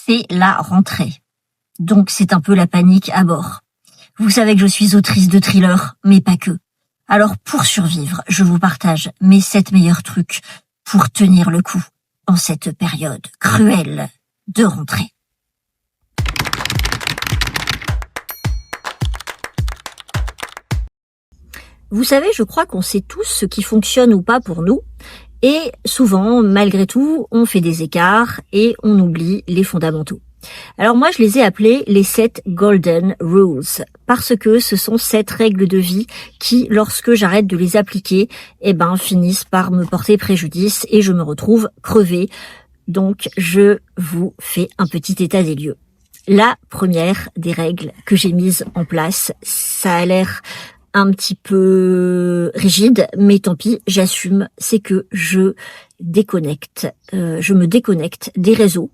c'est la rentrée. Donc c'est un peu la panique à bord. Vous savez que je suis autrice de thrillers, mais pas que. Alors pour survivre, je vous partage mes 7 meilleurs trucs pour tenir le coup en cette période cruelle de rentrée. Vous savez, je crois qu'on sait tous ce qui fonctionne ou pas pour nous. Et souvent, malgré tout, on fait des écarts et on oublie les fondamentaux. Alors moi, je les ai appelés les 7 Golden Rules, parce que ce sont 7 règles de vie qui, lorsque j'arrête de les appliquer, finissent par me porter préjudice et je me retrouve crevée. Donc, je vous fais un petit état des lieux. La première des règles que j'ai mises en place, ça a l'air un petit peu rigide, mais tant pis, j'assume, c'est que je me déconnecte des réseaux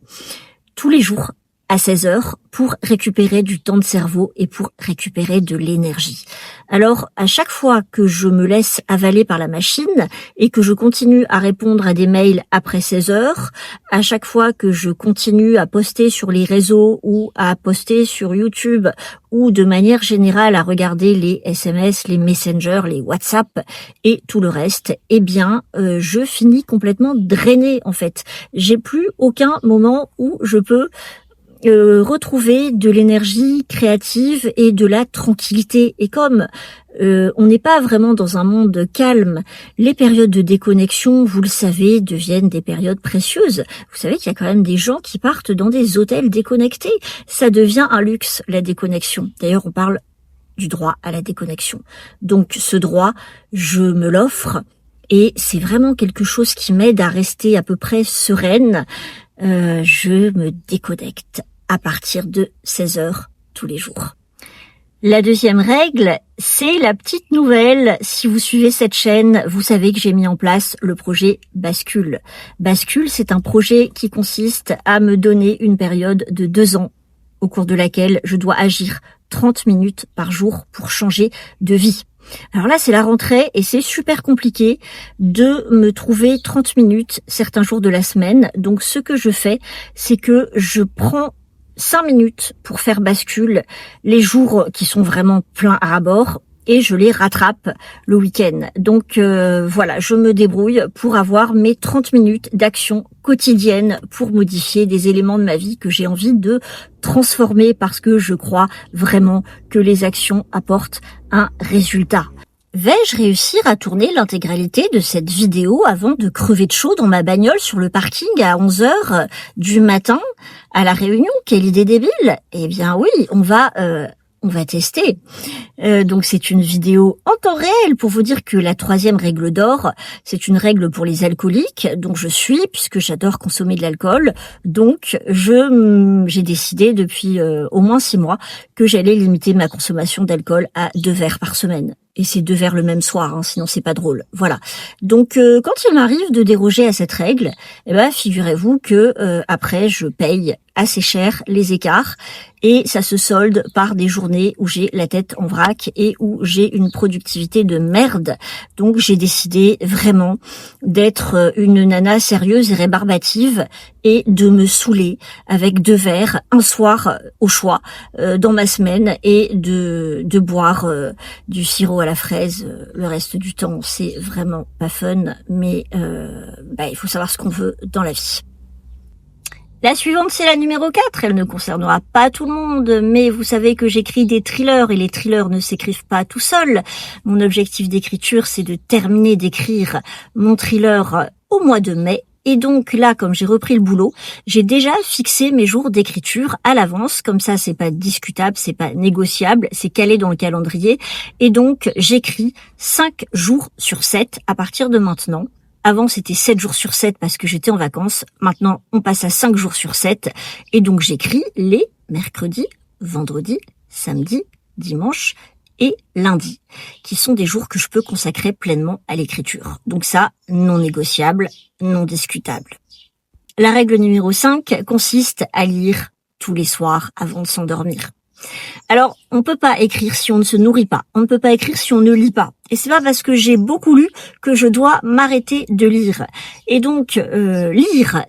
tous les jours à 16h pour récupérer du temps de cerveau et pour récupérer de l'énergie. Alors, à chaque fois que je me laisse avaler par la machine et que je continue à répondre à des mails après 16h, à chaque fois que je continue à poster sur les réseaux ou à poster sur YouTube ou de manière générale à regarder les SMS, les Messenger, les WhatsApp et tout le reste, je finis complètement drainée en fait. J'ai plus aucun moment où je peux retrouver de l'énergie créative et de la tranquillité. Et comme on n'est pas vraiment dans un monde calme, les périodes de déconnexion, vous le savez, deviennent des périodes précieuses. Vous savez qu'il y a quand même des gens qui partent dans des hôtels déconnectés. Ça devient un luxe, la déconnexion. D'ailleurs, on parle du droit à la déconnexion. Donc ce droit, je me l'offre et c'est vraiment quelque chose qui m'aide à rester à peu près sereine. Je me déconnecte à partir de 16h tous les jours. La deuxième règle, c'est la petite nouvelle. Si vous suivez cette chaîne, vous savez que j'ai mis en place le projet Bascule. Bascule, c'est un projet qui consiste à me donner une période de 2 ans au cours de laquelle je dois agir 30 minutes par jour pour changer de vie. Alors là, c'est la rentrée et c'est super compliqué de me trouver 30 minutes certains jours de la semaine. Donc, ce que je fais, c'est que je prends 5 minutes pour faire bascule les jours qui sont vraiment pleins à bord et je les rattrape le week-end. Donc voilà, je me débrouille pour avoir mes 30 minutes d'action quotidienne pour modifier des éléments de ma vie que j'ai envie de transformer parce que je crois vraiment que les actions apportent un résultat. Vais-je réussir à tourner l'intégralité de cette vidéo avant de crever de chaud dans ma bagnole sur le parking à 11h du matin à La Réunion? Quelle idée débile! Eh bien oui, on va tester. Donc c'est une vidéo en temps réel pour vous dire que la 3e règle d'or, c'est une règle pour les alcooliques, dont je suis, puisque j'adore consommer de l'alcool. Donc j'ai décidé depuis au moins 6 mois que j'allais limiter ma consommation d'alcool à 2 verres par semaine. Et c'est 2 verres le même soir, sinon c'est pas drôle. Voilà. Donc quand il m'arrive de déroger à cette règle, figurez-vous que après je paye assez cher les écarts et ça se solde par des journées où j'ai la tête en vrac et où j'ai une productivité de merde. Donc j'ai décidé vraiment d'être une nana sérieuse et rébarbative et de me saouler avec 2 verres un soir au choix dans ma semaine et de boire du sirop à la fraise le reste du temps. C'est vraiment pas fun, mais il faut savoir ce qu'on veut dans la vie. La suivante, c'est la numéro 4. Elle ne concernera pas tout le monde, mais vous savez que j'écris des thrillers et les thrillers ne s'écrivent pas tout seuls. Mon objectif d'écriture, c'est de terminer d'écrire mon thriller au mois de mai. Et donc là, comme j'ai repris le boulot, j'ai déjà fixé mes jours d'écriture à l'avance. Comme ça, c'est pas discutable, c'est pas négociable, c'est calé dans le calendrier. Et donc, j'écris 5 jours sur 7 à partir de maintenant. Avant, c'était 7 jours sur 7 parce que j'étais en vacances. Maintenant, on passe à 5 jours sur 7. Et donc, j'écris les mercredis, vendredis, samedis, dimanches et lundi, qui sont des jours que je peux consacrer pleinement à l'écriture. Donc ça, non négociable, non discutable. La règle numéro 5 consiste à lire tous les soirs avant de s'endormir. Alors, on peut pas écrire si on ne se nourrit pas. On ne peut pas écrire si on ne lit pas. Et c'est pas parce que j'ai beaucoup lu que je dois m'arrêter de lire. Et donc, lire,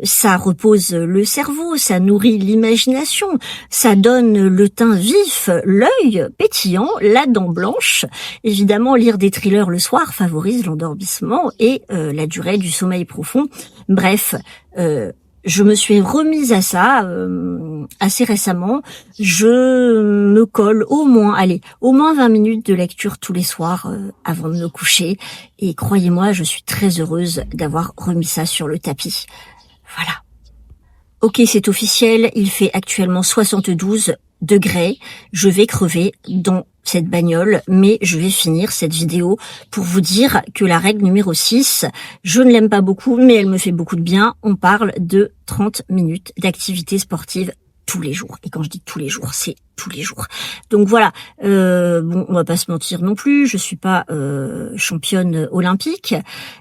ça repose le cerveau, ça nourrit l'imagination, ça donne le teint vif, l'œil pétillant, la dent blanche. Évidemment, lire des thrillers le soir favorise l'endormissement et la durée du sommeil profond. Bref, je me suis remise à ça assez récemment. Je me colle au moins 20 minutes de lecture tous les soirs avant de me coucher. Et croyez-moi, je suis très heureuse d'avoir remis ça sur le tapis. Voilà. Ok, c'est officiel, il fait actuellement 72 degrés. Je vais crever dans cette bagnole, mais je vais finir cette vidéo pour vous dire que la règle numéro 6, je ne l'aime pas beaucoup, mais elle me fait beaucoup de bien. On parle de 30 minutes d'activité sportive tous les jours. Et quand je dis tous les jours, c'est tous les jours. Donc voilà, bon, on va pas se mentir non plus, je suis pas championne olympique,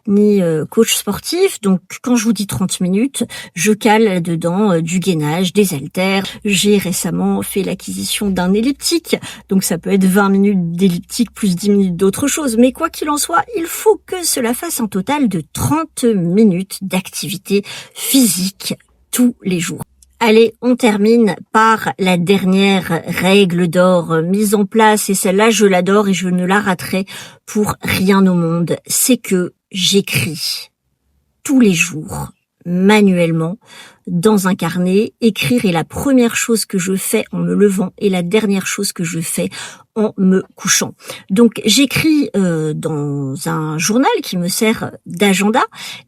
ni coach sportif, donc quand je vous dis 30 minutes, je cale dedans du gainage, des haltères. J'ai récemment fait l'acquisition d'un elliptique, donc ça peut être 20 minutes d'elliptique plus 10 minutes d'autre chose, mais quoi qu'il en soit, il faut que cela fasse un total de 30 minutes d'activité physique tous les jours. Allez, on termine par la dernière règle d'or mise en place, et celle-là, je l'adore et je ne la raterai pour rien au monde. C'est que j'écris tous les jours, manuellement, dans un carnet. Écrire est la première chose que je fais en me levant et la dernière chose que je fais en me couchant. Donc j'écris dans un journal qui me sert d'agenda,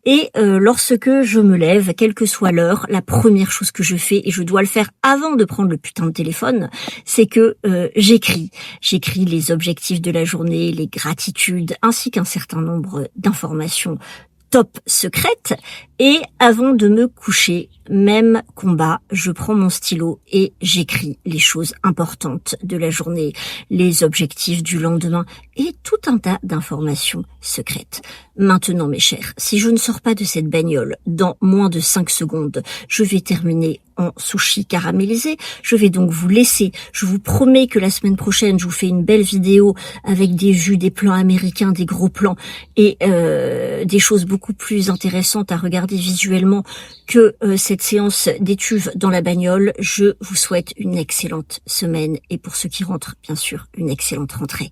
et lorsque je me lève, quelle que soit l'heure, la première chose que je fais, et je dois le faire avant de prendre le putain de téléphone, c'est que j'écris. J'écris les objectifs de la journée, les gratitudes, ainsi qu'un certain nombre d'informations top secrète. Et avant de me coucher, même combat, je prends mon stylo et j'écris les choses importantes de la journée, les objectifs du lendemain et tout un tas d'informations secrètes. Maintenant, mes chers, si je ne sors pas de cette bagnole dans moins de 5 secondes, je vais terminer en sushi caramélisé. Je vais donc vous laisser. Je vous promets que la semaine prochaine, je vous fais une belle vidéo avec des vues, des plans américains, des gros plans et des choses beaucoup plus intéressantes à regarder visuellement que cette séance d'étuve dans la bagnole. Je vous souhaite une excellente semaine et pour ceux qui rentrent, bien sûr, une excellente rentrée.